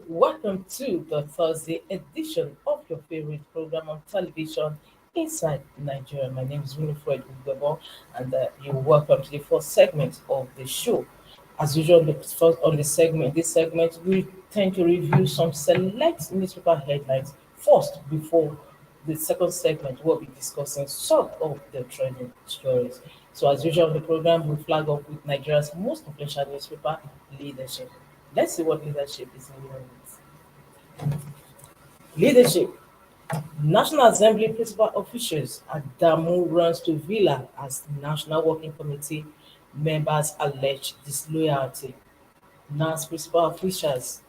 Welcome to the Thursday edition of your favorite program on television, Inside Nigeria. My name is Winifred Ugabo, and you're welcome to the first segment of the show. As usual, on the segment, this segment, we tend to review some select newspaper headlines first before the second segment. We'll be discussing some of the trending stories. So, as usual on the program, we flag up with Nigeria's most influential newspaper, Leadership. Let's see what leadership is in with. Leadership. National Assembly principal officials Adamu runs to Villa as National Working Committee members allege disloyalty. NAS principal officials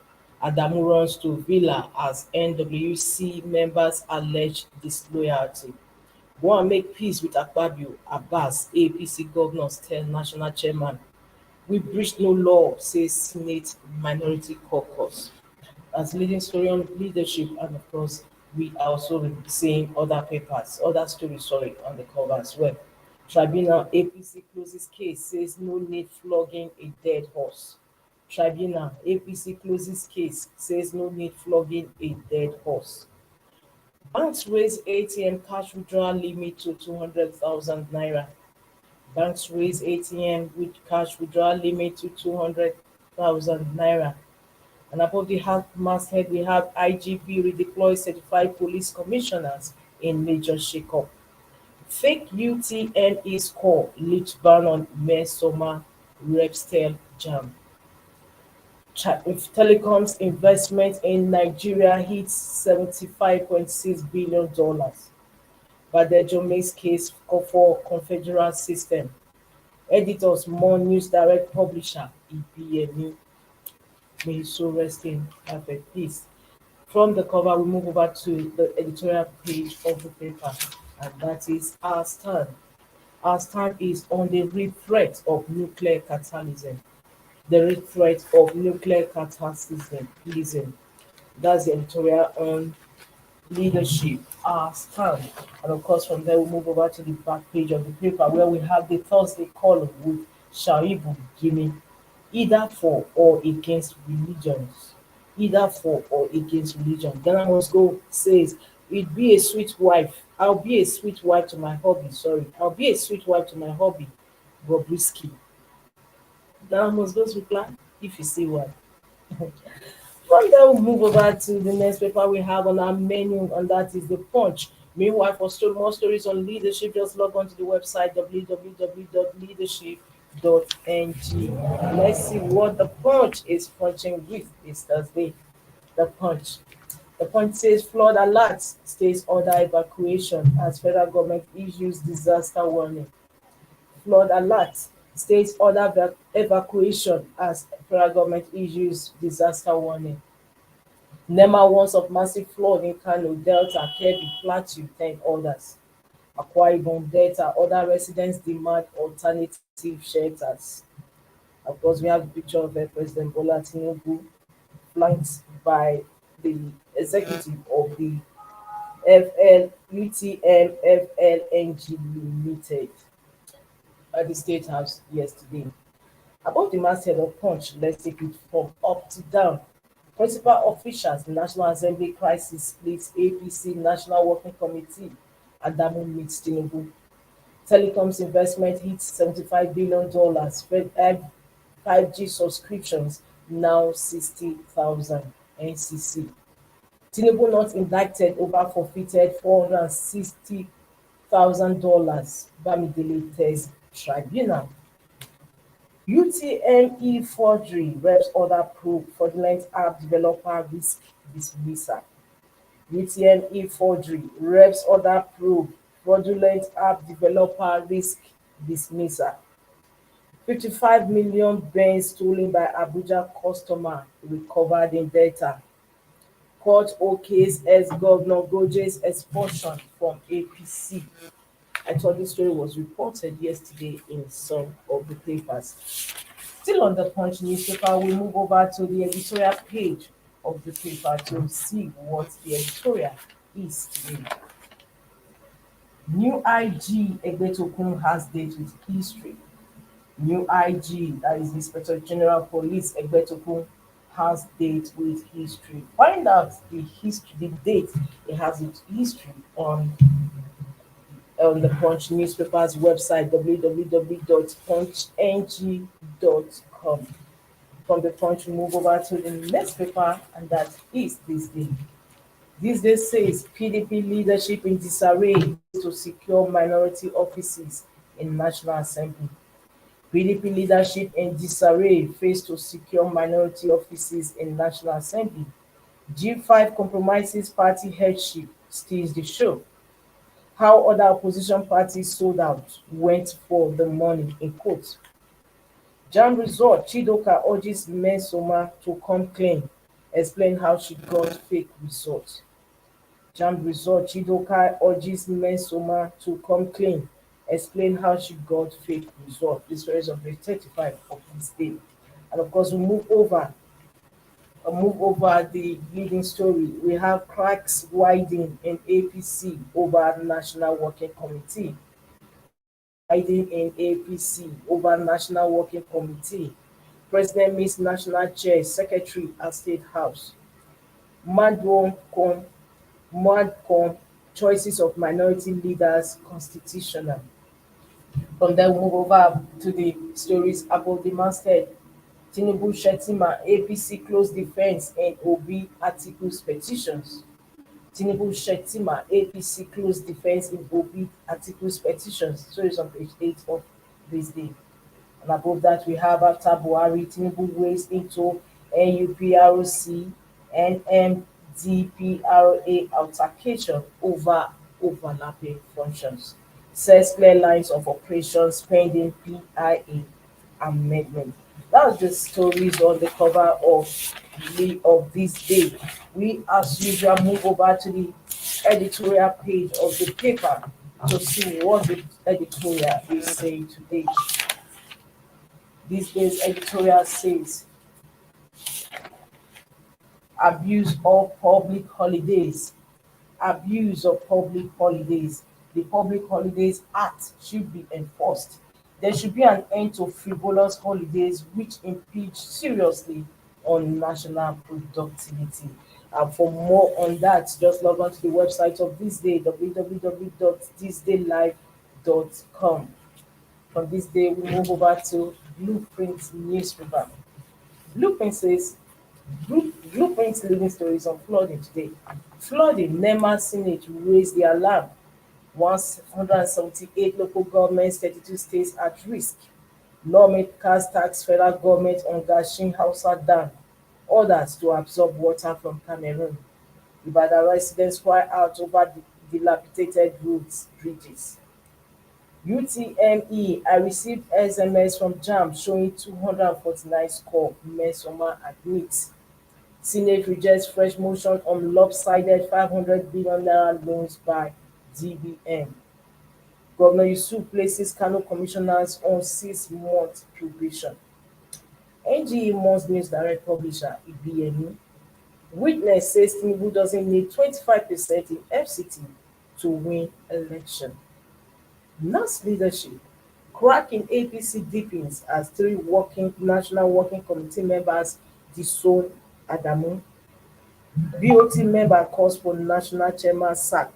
Adamu runs to Villa as NWC members allege disloyalty. Go and make peace with Akpabio, Abbas, APC governors tell national chairman. We breach no law, says Senate Minority Caucus. As leading story on leadership, and of course, we are also seeing other papers, other stories, sorry, on the cover as well. Tribunal APC closes case, says no need flogging a dead horse. Tribunal APC closes case, says no need flogging a dead horse. Banks raise ATM cash withdrawal limit to 200,000 naira. Banks raise ATM with cash withdrawal limit to 200,000 naira. And above the masthead, we have IGP redeploy certified police commissioners in major shakeup. Fake UTME score leaked ban on Mesoma Repstel jam. Telecoms investment in Nigeria hits $75.6 billion. Badejo makes case for confederal system. Editors more news direct publisher EPMU. May his soul rest in perfect peace. From the cover, we move over to the editorial page of the paper, and that is our stand. Our stand is on the real threat of nuclear catalysis. The real threat of nuclear catalysis. That's the editorial on leadership, our stand. And of course, from there, we move over to the back page of the paper where we have the Thursday column with Shaibu Gimi, either for or against religions. Either for or against religion. Ghana must go says, "It be a sweet wife. I'll be a sweet wife to my hobby. Sorry, I'll be a sweet wife to my hobby." Bobrisky. Ghana must go's reply, "If you see one." From there, we'll move over to the next paper we have on our menu, and that is the Punch. Meanwhile, for more stories on leadership, just log on to the website www.leadership.ng. Let's see what the Punch is punching with this Thursday. The Punch. The Punch says flood alert, states order evacuation as federal government issues disaster warning. Flood alert, states order evacuation as federal government issues disaster warning. NEMA warns of massive flood in Kano, Delta, Kebbi, Plateau, 10 others. Akwa Ibom, Delta, other residents demand alternative shelters. Of course, we have the picture of President Bola Tinubu flanked by the executive of the FLUTM Limited at the State House yesterday. Above the masthead of Punch, let's take it from up to down. Principal officials, the National Assembly crisis splits APC National Working Committee. Adamu meets Tinubu. Telecoms investment hits $75 billion. 5G subscriptions now 60,000 NCC. Tinubu not indicted over forfeited $460,000. Bamidele tells Tribunal. UTME forgery reps order probe fraudulent app developer risk dismissal. UTME forgery reps order probe fraudulent app developer risk dismissal. 55 million bens stolen by Abuja customer recovered in Delta. Court okays ex-governor Goje's expulsion from APC. I thought this story was reported yesterday in some of the papers. Still on the Punch newspaper, we move over to the editorial page of the paper to see what the editorial is today. New IG Egbetokun has date with history. New IG, that is Inspector General Police Egbetokun, has date with history. Find out the history, the date it has its history on the Punch newspaper's website www.punchng.com. From the Punch, we move over to the next paper, and that is this day. This day says PDP leadership in disarray to secure minority offices in National Assembly. PDP leadership in disarray faced to secure minority offices in National Assembly. G5 compromises party headship, steals the show. How other opposition parties sold out went for the money in quotes. Jam result, Chidoka urges Mensoma to come clean, explain how she got fake results. Jam result, Chidoka urges Mensoma to come clean, explain how she got fake result. This is on page 35 of this day. And of course, we move over the leading story. We have cracks widening in APC over National Working Committee. Widening in APC over National Working Committee. President meets National Chair, Secretary at State House. Madcom, Madcom, choices of minority leaders constitutional. From there, we move over to the stories above the masthead. Tinubu Shettima, APC closed defense in Obi articles petitions. Tinubu Shettima, APC closed defense in Obi articles petitions. So it's on page 8 of this day. And above that, we have after Buhari, Tinubu weighs into NUPROC and MDPRA altercation over overlapping functions. Sets clear lines of operations pending PIA amendment. That's the stories on the cover of this day. We, as usual, move over to the editorial page of the paper to see what the editorial is saying today. This day's editorial says abuse of public holidays. Abuse of public holidays. The Public Holidays Act should be enforced. There should be an end to frivolous holidays which impinge seriously on national productivity. And for more on that, just log on to the website of This Day, www.thisdaylive.com. From this day, we move over to Blueprint newspaper. Blueprint says, Blueprint's leading stories on flooding today. Flooding, NEMA Senate raised the alarm. 178 local governments, 32 states at risk. Lawmakers tax federal government on Gashin Hausa Dam. Orders to absorb water from Cameroon. Ibadan residents cry out over the dilapidated roads, bridges. UTME, I received SMS from JAMB showing 249 score. Mensoma admits. Senate rejects fresh motion on lopsided 500 billion naira loans by DBM. Governor Yusuf places Kano commissioners on 6-month probation. NGE Mons News Direct Publisher Ibiyemi. Witness says Tinubu doesn't need 25% in FCT to win election. NAS leadership. Crack in APC deepens as 3 National Working Committee members disown Adamu. BOT member calls for national chairman sack.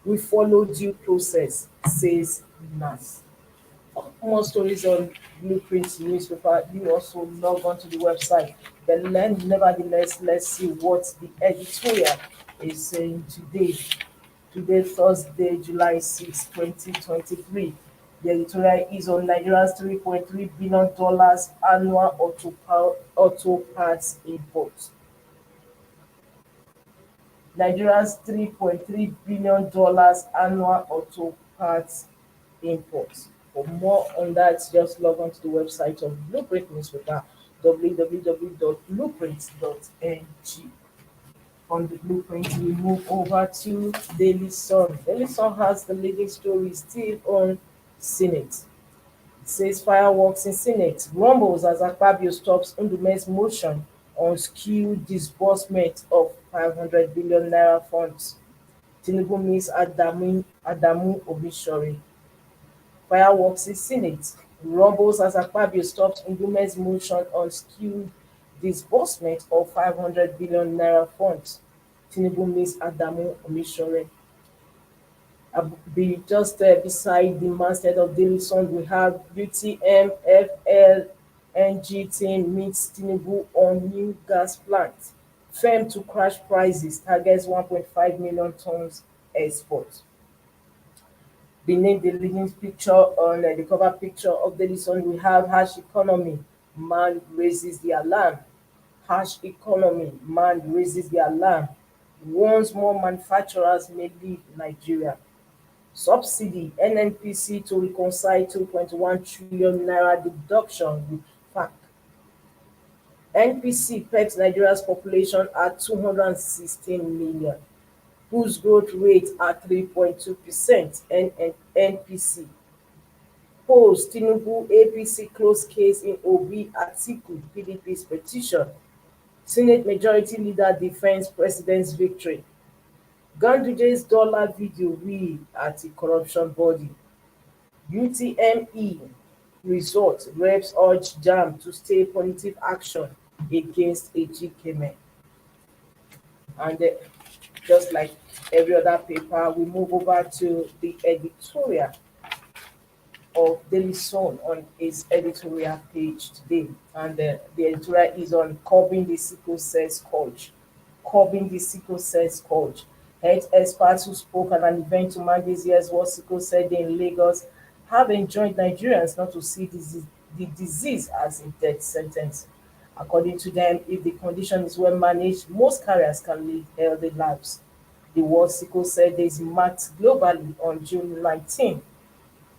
We follow due process, says NAS. For more stories on Blueprint newspaper, you also log on to the website. But nevertheless, let's see what the editorial is saying today. Today, Thursday, July 6, 2023. The editorial is on Nigeria's $3.3 billion annual auto parts import. Nigeria's $3.3 billion annual auto parts imports. For more on that, just log on to the website of Blueprint newspaper, www.blueprint.ng. On the Blueprint, we move over to Daily Sun. Daily Sun has the leading story still on Senate. It says fireworks in Senate. Rumbles as Akpabio stops Ndume's motion on skewed disbursement of 500 billion naira funds. Tinubu meets Adamu Obishori. Fireworks in Senate. Rumbles as Akpabio stops Ndume's motion on skewed disbursement of 500 billion naira funds. Tinubu meets Adamu Omisore. Be just beside the masthead of Daily Sun, we have UTMFLNG team meets Tinubu on new gas plant. Firm to crash prices, targets 1.5 million tons export. Beneath the leading picture on the cover picture of Daily Sun, we have harsh economy. Man raises the alarm. Harsh economy. Man raises the alarm. Warns more manufacturers may leave Nigeria. Subsidy NNPC to reconcile 2.1 trillion naira deduction with FAC. NPC pegs Nigeria's population at 216 million, whose growth rate at 3.2%. NPC polls Tinubu APC close case in Obi Atiku PDP's petition. Senate Majority Leader defends President's victory. Ganduje's dollar video read at a corruption body. UTME result reps urge JAMB to stay punitive action against Ejikeme. And just like every other paper, we move over to the editorial of Daily Sun on its editorial page today. And the editorial is on curbing the sickle cell scourge. Curbing the sickle cell scourge. Health experts who spoke at an event to mark this year's World Sickle Cell Day in Lagos have enjoined Nigerians not to see the disease as a death sentence. According to them, if the condition is well managed, most carriers can live healthy lives. The World Sickle Cell Day is marked globally on June 19.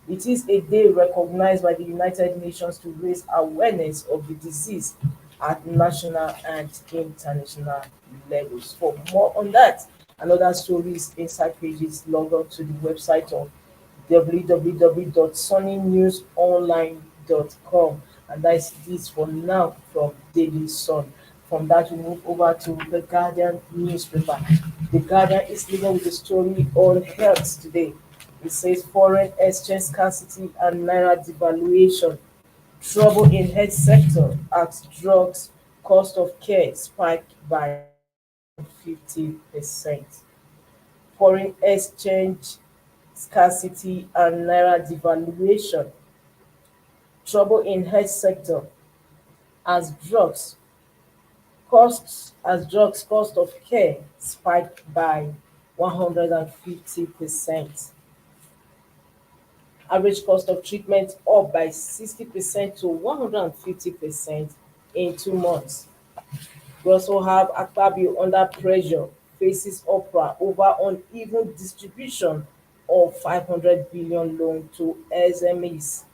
It is a day recognized by the United Nations to raise awareness of the disease at national and international levels. For more on that and other stories inside pages, log on to the website of www.sunnynewsonline.com. And that is this for now from Daily Sun. From that, we move over to the Guardian newspaper. The Guardian is leading with a story on health today. It says foreign exchange scarcity and naira devaluation. Trouble in health sector as drugs cost of care spiked by 50%. Foreign exchange scarcity and naira devaluation. Trouble in health sector as drugs cost of care spiked by 150%. Average cost of treatment up by 60% to 150% in 2 months. We also have Akpabio under pressure, faces opera over uneven distribution of 500 billion loan to SMEs.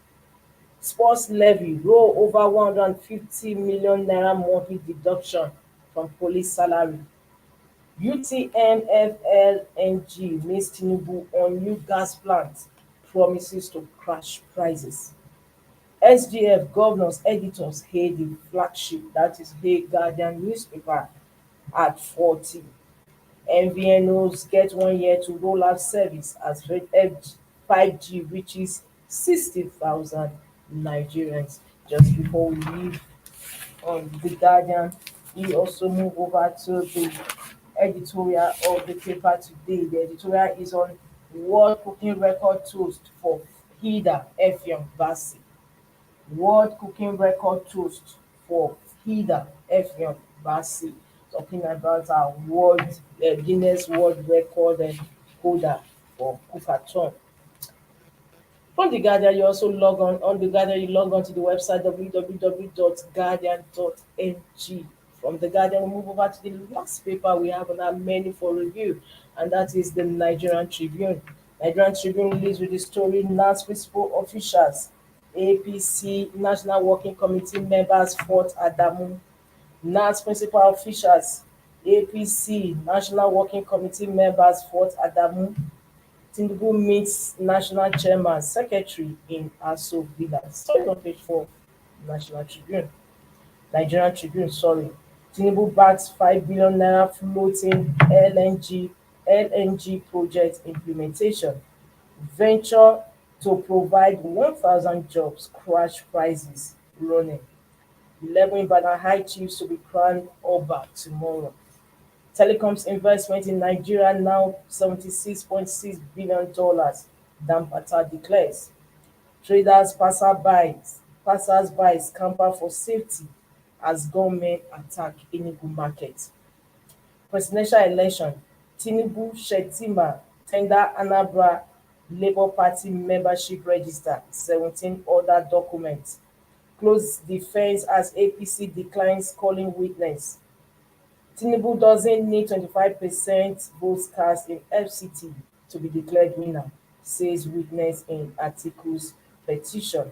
Sports levy roll over 150 million naira monthly deduction from police salary. UTMFLNG meets Tinubu on new gas plant, promises to crash prices. SGF governors editors hail the flagship, that is Hail Guardian newspaper, at 40. MVNOs get 1 year to roll out service as 5G reaches 60,000 Nigerians. Just before we leave on the Guardian, we also move over to the editorial of the paper today. The editorial is on World Cooking Record Toast for Hilda Effiong Basi. World Cooking Record Toast for Hilda Effiong Basi. Talking about our Guinness World Record holder for cookathon. From the Guardian, you also log on the Guardian, you log on to the website www.guardian.ng. From the Guardian, we move over to the last paper we have on our menu for review, and that is the Nigerian Tribune. Nigerian Tribune leads with the story NAS principal officials, APC National Working Committee members fought Adamu. NAS principal officials, APC National Working Committee members fought Adamu. Tinubu meets National Chairman Secretary in Aso Villa. Story on page 4, National Tribune. Nigerian Tribune, sorry. Tinubu backs 5 billion naira floating LNG project implementation. Venture to provide 1,000 jobs, crash prices running. 11 Ibadan High Chiefs to be crowned Oba tomorrow. Telecoms investment in Nigeria now $76.6 billion, Dampata declares. Traders, passers-by scamper for safety as gunmen attack Enugu market. Presidential election, Tinubu, Shettima tender Anambra Labour Party membership register, 17 other documents. Close defence as APC declines calling witness. Tinubu doesn't need 25% votes cast in FCT to be declared winner, says witness in Atiku's petition.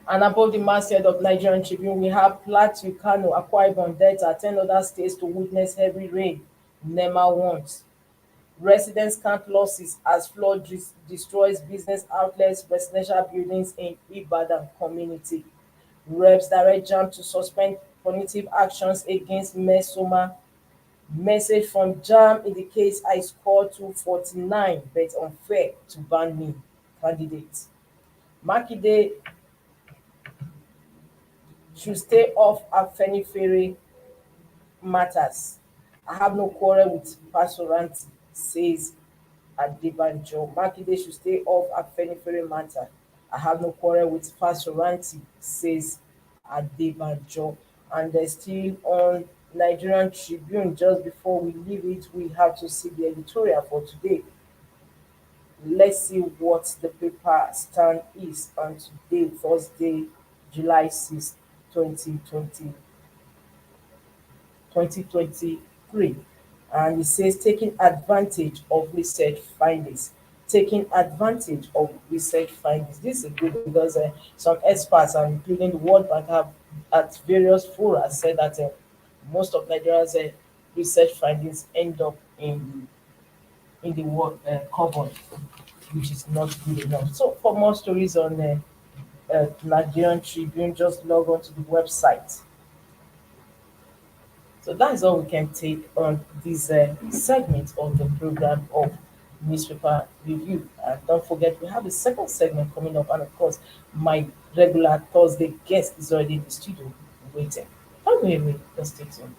And above the masthead of Nigerian Tribune, we have Plateau, Kano, Akwa Ibom, Delta, 10 other states to witness heavy rain. NEMA warns. Residents count losses as flood destroys business outlets, residential buildings in Ibadan community. Reps direct JAMB to suspend punitive actions against Mesoma. Message from JAMB indicates I scored 249 but unfair to ban me. Candidate. Makinde should stay off Afenifere matters. I have no quarrel with Pasoranti, says Adebanjo. Makinde should stay off Afenifere matter. I have no quarrel with Pasoranti, says Adebanjo. And they're still on Nigerian Tribune. Just before we leave it, we have to see the editorial for today. Let's see what the paper stand is on today, Thursday, July 6th, 2020, 2023. And it says taking advantage of research findings. Taking advantage of research findings. This is good because some experts, including the World Bank, have at various fora said that most of Nigeria's research findings end up in the world carbon, which is not good enough. So for more stories on Nigerian Tribune, just log on to the website. So that is all we can take on this segment of the program of newspaper review. And don't forget, we have a second segment coming up, and of course, my regular Thursday guest is already in the studio waiting. Don't go away, just stay tuned.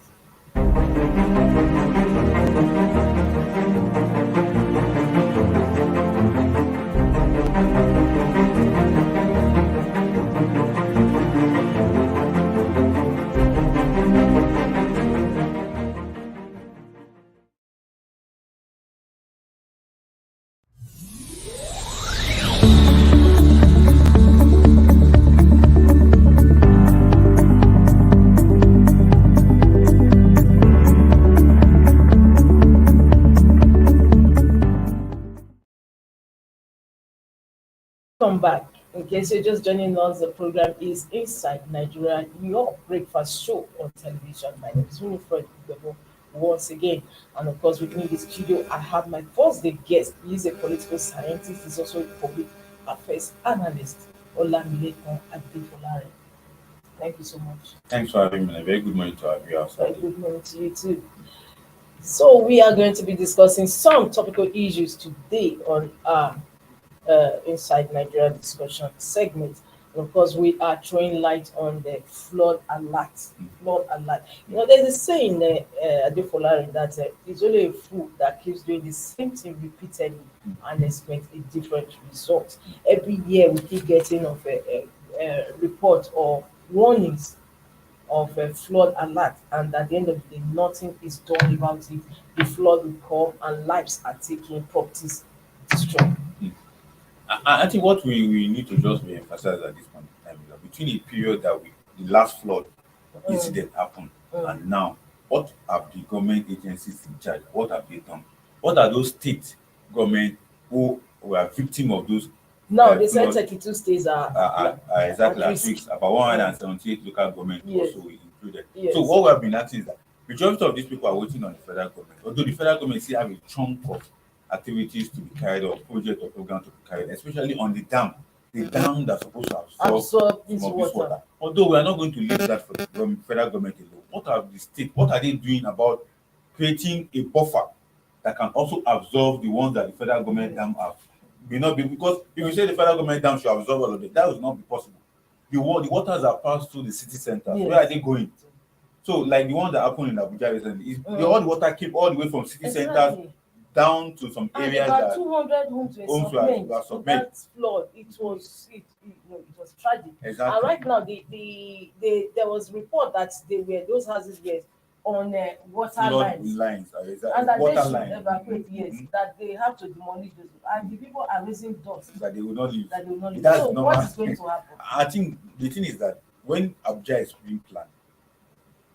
Welcome back. In case you're just joining us, the program is Inside Nigeria, your breakfast show on television. My name is Winifred Igbo once again. And of course, with me in the studio, I have my Thursday guest. He's a political scientist, he's also a public affairs analyst, Olamilekan Adefolare. Thank you so much. Thanks for having me. A very good morning to our viewers. Very good morning to you too. So we are going to be discussing some topical issues today on Inside Nigeria discussion segment. And of course, we are throwing light on the flood alert. Flood alert. You know, there's a saying, Adefolare, that it's only a fool that keeps doing the same thing repeatedly and expect a different result. Every year, we keep getting of a report or warnings of a flood alert, and at the end of the day, nothing is done about it. The flood will come, and lives are taken, properties destroyed. I think what we need to just re-emphasize at this point in time is that between the period that the last flood incident happened and now, what have the government agencies in charge? What have they done? What are those state government who were victim of those? No, they said 32 states are exactly at risk. About 178 local government also included. Yes. So what we have been asking is that majority of these people are waiting on the federal government. Although the federal government still have a chunk of activities to be carried out, project or program to be carried, especially on the dam that's supposed to absorb this some of this water. Although we are not going to leave that for the federal government alone. What are the state? What are they doing about creating a buffer that can also absorb the ones that the federal government dam have? May not be, because if you say the federal government dam should absorb all of it, that will not be possible. the waters are passed through the city centers. Yes. Where are they going? So like the one that happened in Abuja recently, all the water came all the way from city centers Exactly. down to some And areas about that 200 homes were homes submerged were in submerged. that flood. It was tragic. Exactly. And right now, there was report that those houses were on water Flood lines, exactly. and that Water they should line. evacuate. Yes, that they have to demolish those, and the people are raising dust That they will not leave. that they will not leave. That's So normal. what is going to happen? I think the thing is that when Abuja is being planned,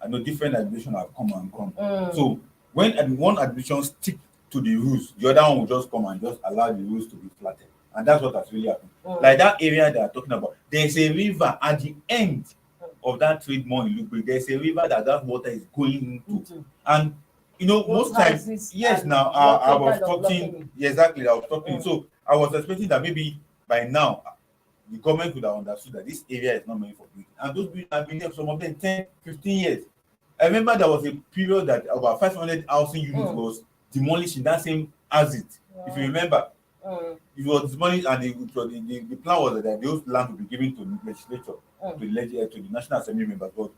I know different administrations have come and gone. So when one administration stick to the rules, the other one will just come and just allow the rules to be flattened. And that's what has really happened. Like that area they are talking about, there's a river at the end of that trade mall in Lugbe. There's a river that water is going into. And Those most times, houses yes, and now I was blocking talking, exactly, I was talking. So I was expecting that maybe by now the government would have understood that this area is not meant for building. And those buildings have been there, some of them 10, 15 years. I remember there was a period that about 500 housing units was demolished in that same exit. If you remember, it was demolished, and the plan was that those land would be given to the legislature, to the National Assembly members. But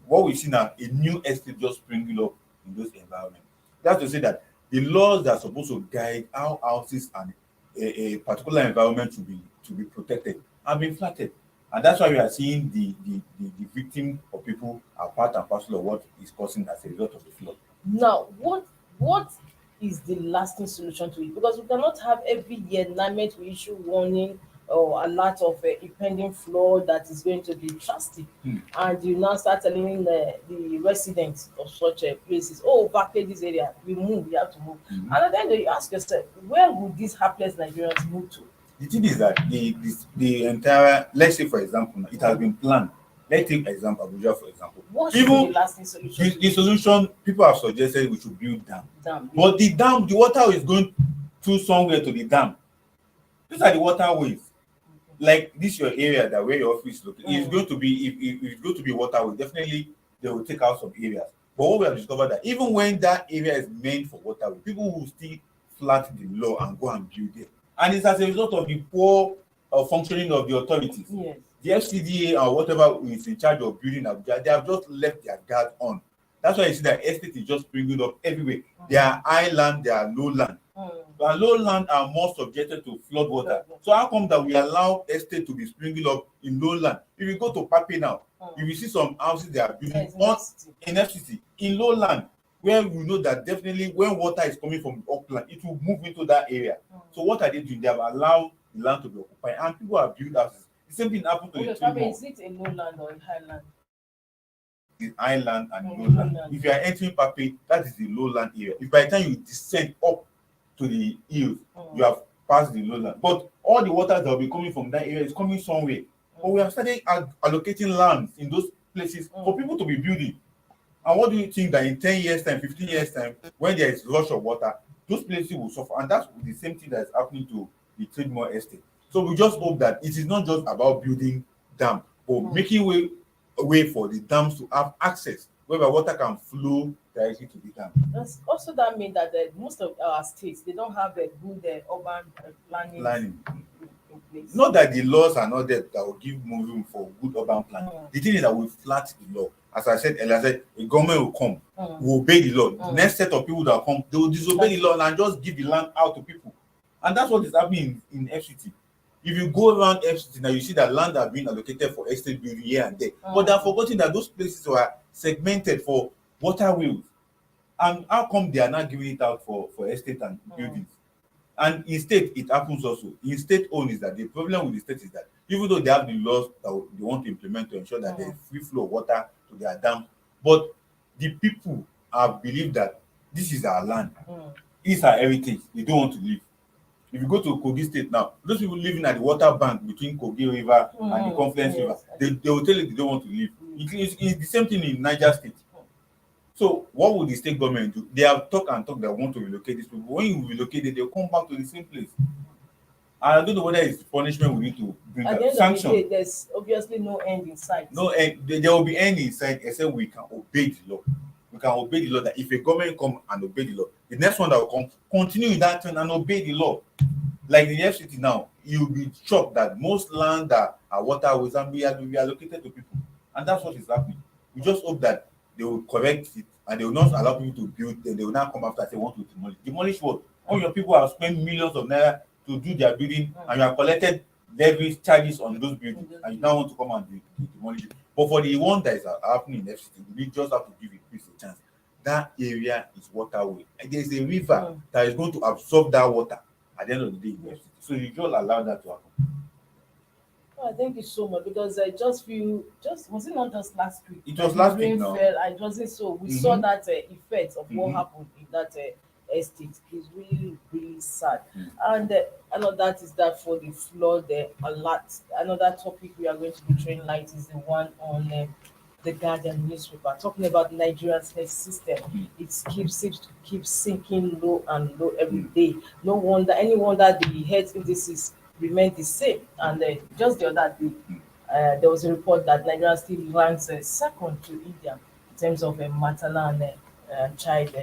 what we see now, a new estate just springing up in those environments. That's to say that the laws that are supposed to guide how houses and a particular environment to be protected have been flattened. And that's why we are seeing the victim of people are part and parcel of what is causing as a result of the flood. Now, what is the lasting solution to it? Because we cannot have every year NIMET will issue warning or alert of impending flood that is going to be drastic, and you now start telling the residents of such places, oh, vacate this area, we have to move. And then you ask yourself, where would these hapless Nigerians move to? The thing is that the entire, let's say for example, it has been planned. Let's take example Abuja for example. What should be the lasting solution? The solution, people have suggested we should build dam. But the water is going through somewhere to the dam. These are the waterways. Like this your area that where your office is located. It's going to be if it's going to be waterway, definitely they will take out some areas. But what we have discovered that even when that area is meant for waterway, people will still flat the law and go and build there. And it's as a result of the poor functioning of the authorities. Yes. The FCDA or whatever is in charge of building Abuja, they have just left their guard on. That's why you see that estate is just springing up everywhere. There are high land, there are low land. And low land are more subjected to flood water. So how come that we allow estate to be springing up in low land? If you go to Pape now, you will see some houses they are building in FCT, in low land, where you know that definitely when water is coming from the upland, it will move into that area. So what are they doing? They have allowed the land to be occupied, and people have built houses. The same thing happened to the tree mall. Is it a low land or a high land? It's high land and low land. If you are entering Pape, that is the low land area. If by the time you descend up to the hills, you have passed the low land. But all the water that will be coming from that area is coming somewhere. But we have started allocating lands in those places for people to be building. And what do you think that in 10 years time, 15 years time, when there is rush of water, those places will suffer? And that's the same thing that is happening to the trade mall estate. So we just hope that it is not just about building dam, but making way for the dams to have access whereby water can flow directly to the dam. That's also that mean that most of our states, they don't have a good urban planning in place. Not that the laws are not there that will give more room for good urban planning. The thing is that we flat the law. As I said earlier, a government will come, will obey the law. The next set of people that come, they will disobey the law and just give the land out to people. And that's what is happening in FCT. If you go around FCT now, you see that land are being allocated for estate building here and there. But they are forgetting that those places were segmented for waterways. And how come they are not giving it out for estate and buildings? And in state, it happens also. In state owned is that the problem with the state is that even though they have the laws that they want to implement to ensure that there is free flow of water to their dams, but the people have believed that this is our land. It's our heritage. They don't want to leave. If you go to Kogi State now, those people living at the water bank between Kogi River and the Confluence River, they will tell you they don't want to leave. It's the same thing in Niger State. So what would the state government do? They have talk that want to relocate these people. When you relocate it, they'll come back to the same place. And I don't know whether it's punishment we need to bring at up. the end Sanction. of the day, there's obviously no end in sight. No end. There will be end in sight except we can obey the law. We can obey the law. That if a government come and obey the law, the next one that will come continue with that trend and obey the law. Like the FCT now, you'll be shocked that most land that our waterways and be allocated to people. And that's what is happening. We just hope that they will correct it and they will not allow people to build, then they will now come after and say want to demolish. Demolish what? All your people have spent millions of naira to do their building and you have collected levies, charges on those buildings and you now want to come and demolish it. But for the one that is happening in FCT, we just have to give it peace a chance. That area is waterway. And there is a river that is going to absorb that water at the end of the day in FCT. So you just allow that to happen. Oh, thank you so much because I just feel just was it not just last week? It was that last the week rain now. fell. I wasn't so we saw that effect of what Mhm. happened in that estate. It's really really sad. Mm. And another that is that for the flood alert. Another topic we are going to be training light is the one on the Guardian newspaper talking about Nigeria's health system. It seems to keep sinking low and low every day. No wonder, any wonder the health indices remain the same. And just the other day, there was a report that Nigeria still ranks second to India in terms of maternal and child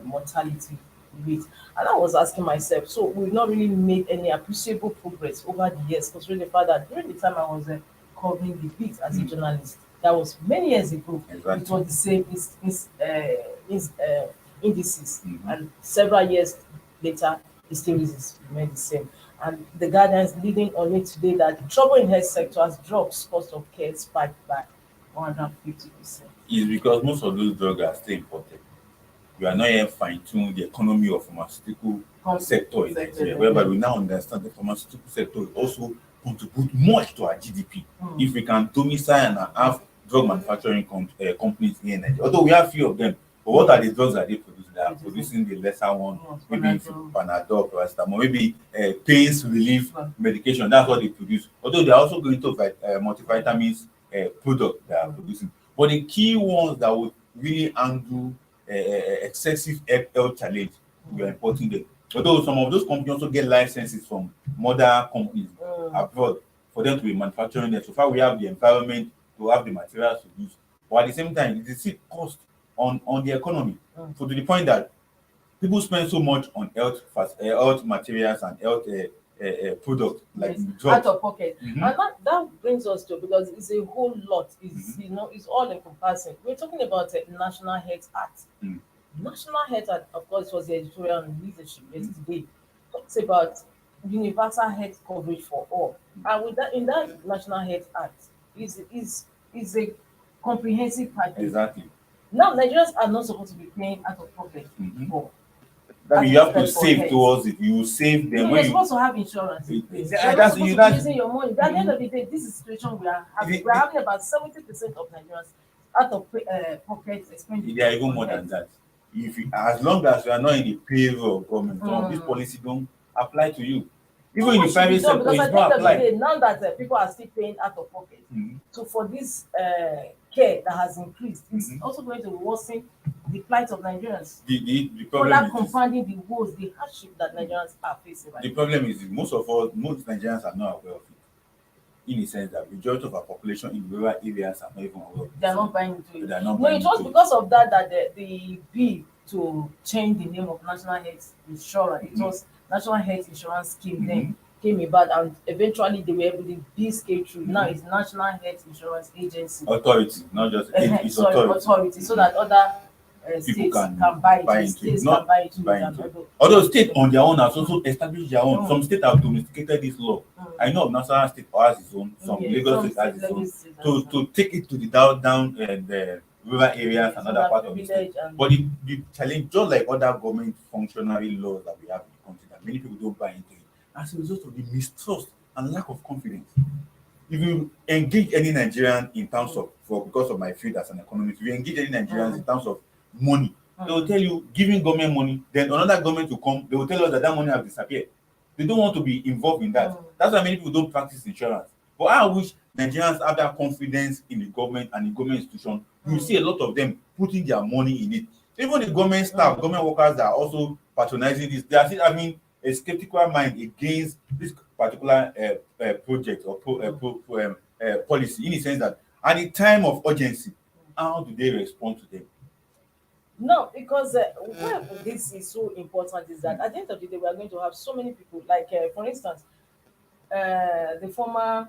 mortality rate. And I was asking myself, so we've not really made any appreciable progress over the years, considering the fact that during the time I was covering the beat as a journalist, that was many years ago, Exactly. it was the same indices, and several years later, the still is remain the same. And the guidance leading on it today that trouble in health sector has dropped cost of care spiked by 150%. Is because most of those drugs are still imported. We are not yet fine-tuned the economy of pharmaceutical sector in Nigeria, whereby we now understand the pharmaceutical sector will also contribute much to our GDP if we can domicile and have drug manufacturing companies here in Nigeria. Although we have few of them, but what are the drugs that they produce? They are producing the lesser one, maybe Panadol, paracetamol, maybe pain relief medication. That's what they produce. Although they are also going to multivitamins product they are producing. But the key ones that would really handle excessive health challenge, we are importing them. Although some of those companies also get licenses from mother companies abroad for them to be manufacturing them. So far, we have the environment to have the materials to use. But at the same time, it is still cost on the economy. So to the point that people spend so much on health materials and health products like Yes, drugs. out of pocket. And that brings us to because it's a whole lot. It's it's all encompassing. We're talking about National Health Act. National Health Act, of course, was the editorial and leadership yesterday. Talks about universal health coverage for all. And with that, in that National Health Act, is a comprehensive package. Exactly. Now, Nigerians are not supposed to be paying out of pocket for. That As you have to expert for save health. towards it. You save them No, when you're you. supposed to have insurance. Yeah, You're not that's supposed you. to be That's using your money. At the end of the day, this is the situation we are having. We're having about 70% of Nigerians out of pocket expenditure. they are even more than that. If you, as long as you are not in the payroll of government, some of these policies don't apply to you. So Even in what the should be private done? sector, Because it's at the end not of the applied. day, now that people are still paying out of pocket, so for this care that has increased, it's also going to worsen the plight of Nigerians. The Further problem is this. compounding the woes, the hardship that Nigerians are facing right The now. problem is this. Most Nigerians are not aware of it. In the sense that majority of our population in rural areas are not even aware of it. They are not buying into it. They are not No, buying it was into it. because of that that the bill to change the name of National Health Insurance, it was National Health Insurance Scheme then came about, and eventually they were able to this came through. Now it's National Health Insurance Agency. Authority, not just it's Sorry, authority, so that other people states can buy into it. into States not can buy into buy it. into And it. Although state on their own has also established their own. Mm. Some states have domesticated this law. I know National State has its own. Some Yeah, Lagos some State has its state own. legislature has To take it to the down and the rural areas and so other that part of the state. privilege and But the challenge, just like other government functionary laws that we have in the country, that many people don't buy into it, as a result of the mistrust and lack of confidence. If you engage any Nigerian in terms of, because of my field as an economist, if you engage any Nigerians in terms of money, they will tell you giving government money, then another government will come, they will tell us that that money has disappeared. They don't want to be involved in that. That's why many people don't practice insurance. But I wish Nigerians have that confidence in the government and the government institution. You see a lot of them putting their money in it. Even the government staff, government workers that are also patronizing this, they are still having a skeptical mind against this particular project or policy, in the sense that at the time of urgency, how do they respond to them? no, because why this is so important is that at the end of the day, we are going to have so many people, like for instance, the former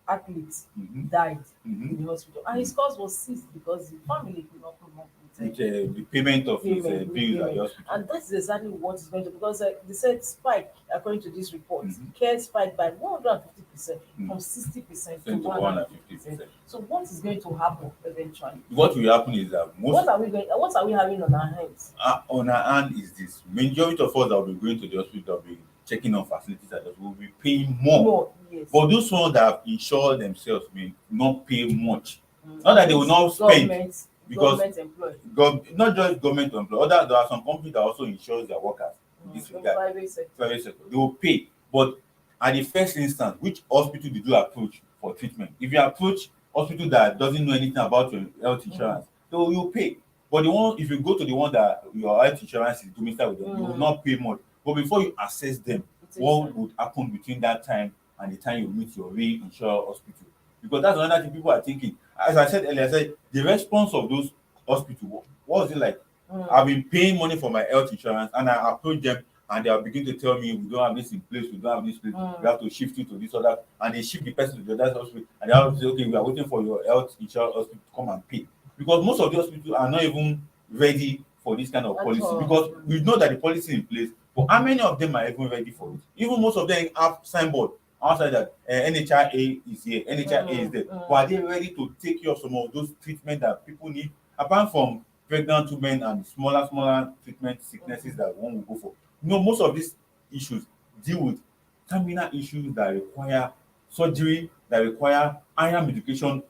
athlete Mm-hmm. died Mm-hmm. in the hospital, and his cause was seized because the family could not come up with With the payment of his payment, bills at the repayment. hospital. And that's exactly what is going to, because they said spike, according to this report, Mm-hmm. care spiked by 150%, Mm. from 60% to Sent to 150%. 150%. So what is going to happen eventually? What will happen is that What are we having on our hands? on our hand is this: majority of us that will be going to the hospital, will be checking on facilities at the hospital, will be paying more. Yes. But those ones that have insured themselves will not pay much. Mm. Not that they will not spend, because Government employed. not just government employees, there are some companies that also insure their workers in this From regard. private sector. Private sector, they will pay. But at the first instance, which hospital did you approach for treatment? If you approach hospital that doesn't know anything about your health insurance, they will pay. But the one, if you go to the one that your health insurance is domiciled with them, you will not pay much. But before you assess them, what would happen between that time and the time you meet your real insured hospital? Because that's another thing people are thinking. As I said earlier, I said the response of those hospitals, what was it like? I've been paying money for my health insurance, and I approach them and they are beginning to tell me, we don't have this in place, we don't have this place, we have to shift it to this other, and they shift the person to the other hospital, and they have to say, okay, we are waiting for your health insurance hospital to come and pay. Because most of the hospitals are not even ready for this kind of policy, because we know that the policy is in place, but how many of them are even ready for it? Even most of them have signboard outside that NHIA is here, NHIA is there. But are they ready to take care of some of those treatment that people need, apart from pregnant women and smaller treatment sicknesses that one will go for? No, most of these issues deal with terminal issues that require surgery, that require higher medication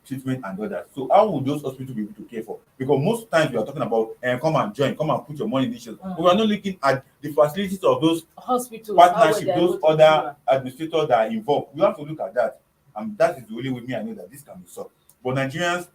treatment and others. So how would those hospitals be able to care for? Because most times we are talking about come and join, come and put your money in this. But we are not looking at the facilities of those hospitals, partnership, those other administrators that are involved. We have to look at that. And that is the only way me I know that this can be solved. But Nigerians,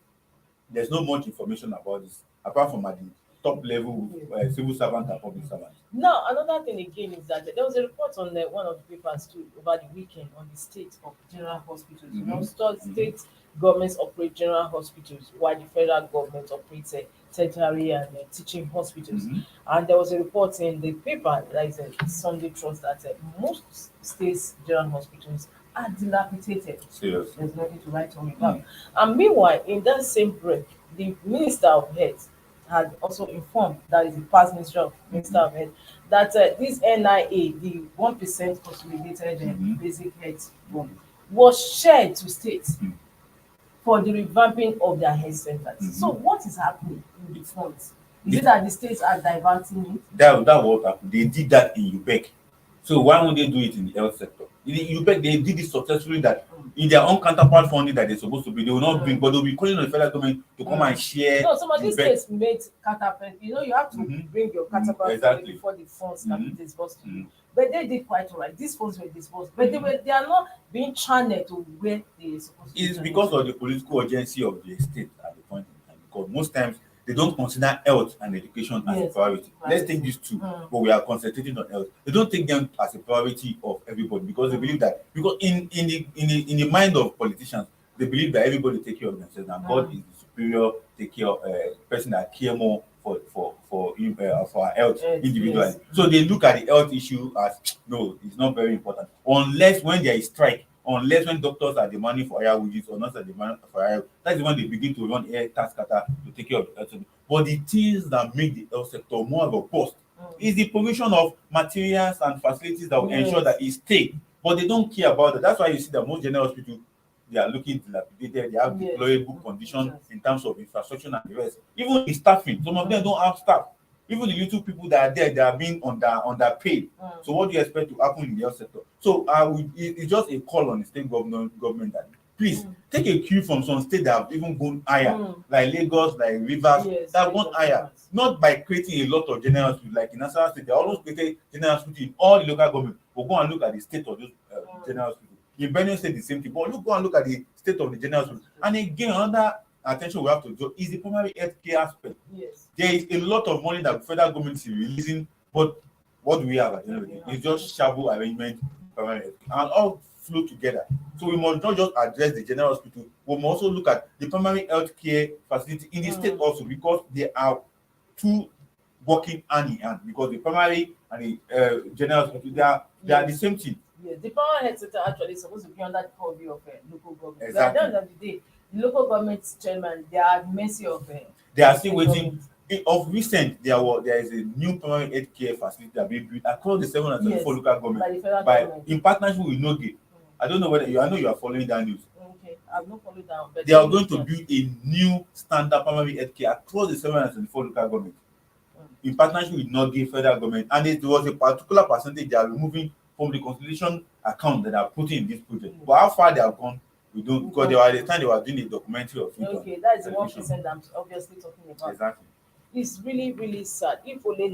there's not much information about this, apart from at the top level civil servant and public servant. Now, another thing again is that there was a report on one of the papers too over the weekend on the state of general hospitals. You know, state governments operate general hospitals while the federal government operates tertiary and teaching hospitals. And there was a report in the paper, that is a Sunday Trust, that most states general hospitals are dilapidated. Serious. There's nothing to write home about. And meanwhile, in that same break, the Minister of Health had also informed, that is the past Minister of Health, that this NIA, the 1% consolidated basic health fund, was shared to states for the revamping of their health centers. So what is happening in the funds? Is it that the states are diverting it? That what happened. They did that in UBEC. So why won't they do it in the health sector? In UBEC, they did it successfully, that in their own counterpart funding that they're supposed to be, they will not bring, but they'll be calling on the federal government to come and share. No, some of these states made counterpart. You know, you have to bring your counterpart funding before the funds can be disbursed to you. But they did quite all right. These funds were disbursed, but they are not being channeled to where they are supposed to be. It's because of the political urgency of the state at the point in time. Because most times they don't consider health and education as a priority. Let's take these two, but we are concentrating on health. They don't take them as a priority of everybody, because they believe that, because in the mind of politicians, they believe that everybody take care of themselves, and God is the superior take care of person that care more for our health individually. So they look at the health issue as, no, it's not very important, unless when there is strike, unless when doctors are demanding for higher wages or nurses are demanding for higher, that's when they begin to run air tax cutter to take care of the health. But the things that make the health sector more robust is the provision of materials and facilities that will ensure that it stays. But they don't care about that. That's why you see that most general hospitals, they are looking dilapidated, they have deplorable conditions in terms of infrastructure and the rest. Even the staffing, some of them don't have staff. Even the little people that are there, they are being underpaid. So what do you expect to happen in the health sector? So it's just a call on the state government that please take a cue from some states that have even gone higher, like Lagos, like Rivers, that have gone higher. Not by creating a lot of general hospitals, like in Nasarawa State, they almost created general hospitals in all the local government. But go and look at the state of those general hospitals. In Benue State, the same thing. But go and look at the state of the general hospital. And again, another attention we have to do is the primary health care aspect. There is a lot of money that the federal government is releasing, but what do we have at the end of the day? It's just shabble arrangement, primary health care, and all flow together. So we must not just address the general hospital, we must also look at the primary health care facility in the state also, because they are two working hand in hand, because the primary and the general hospital, they are the same thing. Yes, the permanent health sector actually is supposed to be under the purview of local government. But at Exactly. the end of the day, the local government chairman, they are at mercy of They are the still state waiting. government. Of recent, there is a new permanent health care facility that being built across the 724 Yes, local government by the federal by government. in partnership with Noge. I don't know whether I know you are following that news. Okay, I've not followed down, but They are going to build a new standard primary health care across the 724 local government in partnership with Noge federal government, and it was a particular percentage they are removing from the consolidation account that are putting in this project. But how far they have gone, we don't, because they were at the time they were doing a documentary of it. Okay, that is the television. 1% I'm obviously talking about. Exactly. It's really, really sad. If only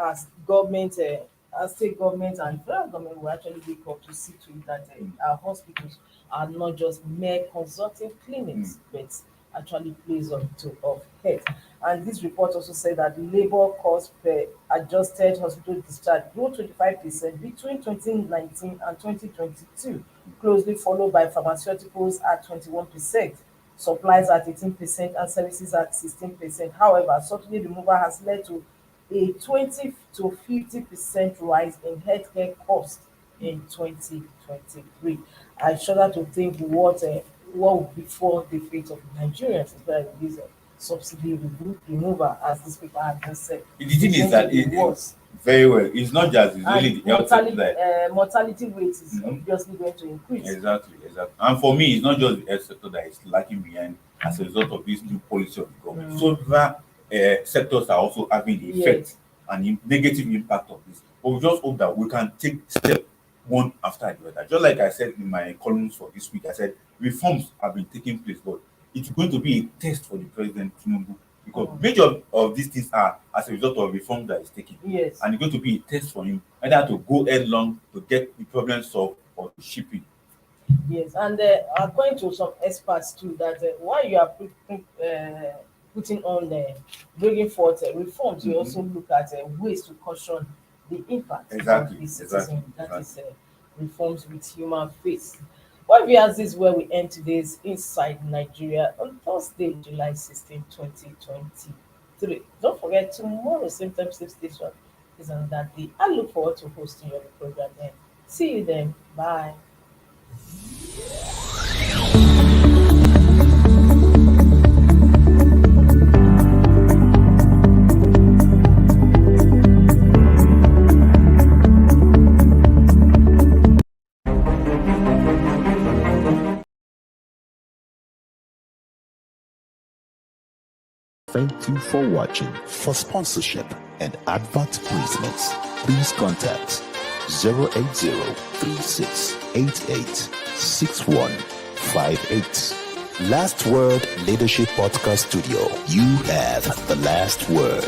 as government, our state government and federal government will actually wake up to see to it that our hospitals are not just mere consulting clinics, but actually place of health. And this report also said that labor cost per adjusted hospital discharge grew 25% between 2019 and 2022, closely followed by pharmaceuticals at 21%. Supplies at 18% and services at 16%. However, subsidy removal has led to a 20 to 50% rise in healthcare costs in 2023. I shudder to think what will befall the fate of Nigerians especially with this subsidy removal, as these people have just said. The thing is that it worse. Very well. It's not just it's really And the health sector that mortality rate is obviously going to increase. exactly. And for me, it's not just the health sector that is lagging behind as a result of this new policy of the government. So other sectors are also having the effect and the negative impact of this. But we just hope that we can take step one after the other. Just like I said in my columns for this week, I said reforms have been taking place, but it's going to be a test for the president Tinubu because major of these things are as a result of reform that is taking. Yes. And it's going to be a test for him either to go headlong to get the problem solved or to ship it. Yes, and according to some experts too, that while you are putting on bringing forth reforms, you also look at ways to caution the impact Exactly, of the citizen. exactly, That is reforms with human face. Well, viewers, this is where we end today's Inside Nigeria on Thursday, July 16, 2023. Don't forget, tomorrow, same time, same station, is another day. I look forward to hosting you on the program then. See you then. Bye. Thank you for watching. For sponsorship and advert placements, please contact 080-3688-6158. Last Word Leadership Podcast Studio. You have the last word.